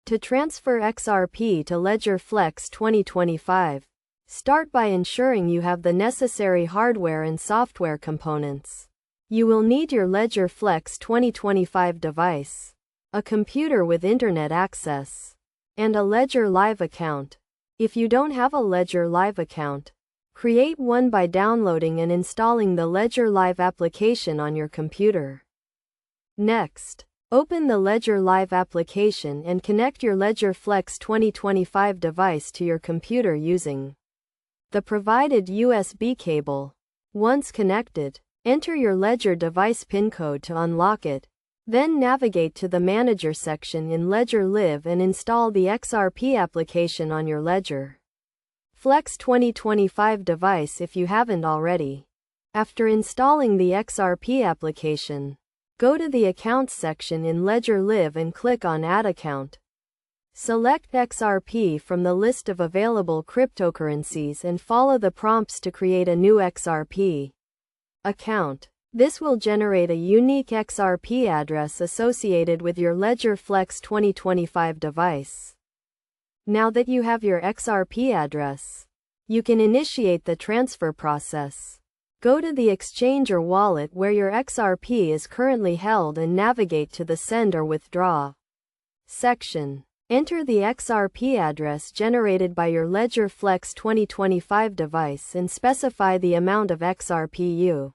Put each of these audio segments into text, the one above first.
To transfer XRP to Ledger Flex 2025, start by ensuring you have the necessary hardware and software components. You will need your Ledger Flex 2025 device, a computer with internet access, and a Ledger Live account. If you don't have a Ledger Live account, create one by downloading and installing the Ledger Live application on your computer. Next, open the Ledger Live application and connect your Ledger Flex 2025 device to your computer using the provided USB cable. Once connected, enter your Ledger device PIN code to unlock it. Then navigate to the Manager section in Ledger Live and install the XRP application on your Ledger Flex 2025 device if you haven't already. After installing the XRP application, go to the Accounts section in Ledger Live and click on Add Account. Select XRP from the list of available cryptocurrencies and follow the prompts to create a new XRP account. This will generate a unique XRP address associated with your Ledger Flex 2025 device. Now that you have your XRP address, you can initiate the transfer process. Go to the exchange or wallet where your XRP is currently held and navigate to the Send or Withdraw section. Enter the XRP address generated by your Ledger Flex 2025 device and specify the amount of XRP you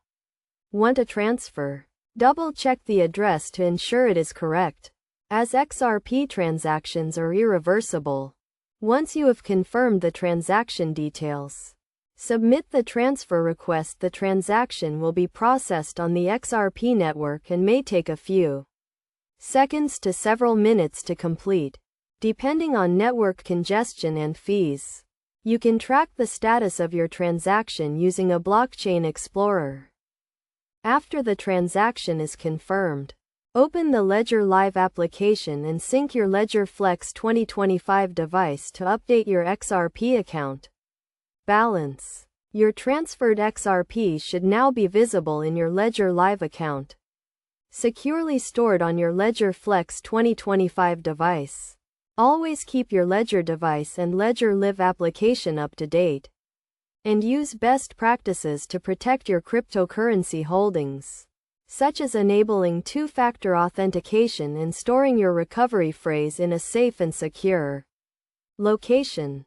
want to transfer. Double-check the address to ensure it is correct, as XRP transactions are irreversible. Once you have confirmed the transaction details, submit the transfer request. The transaction will be processed on the XRP network and may take a few seconds to several minutes to complete, depending on network congestion and fees. You can track the status of your transaction using a blockchain explorer. After the transaction is confirmed, open the Ledger Live application and sync your Ledger Flex 2025 device to update your XRP account balance. Your transferred XRP should now be visible in your Ledger Live account, securely stored on your Ledger Flex 2025 device. Always keep your Ledger device and Ledger Live application up to date, and use best practices to protect your cryptocurrency holdings, such as enabling two-factor authentication and storing your recovery phrase in a safe and secure location.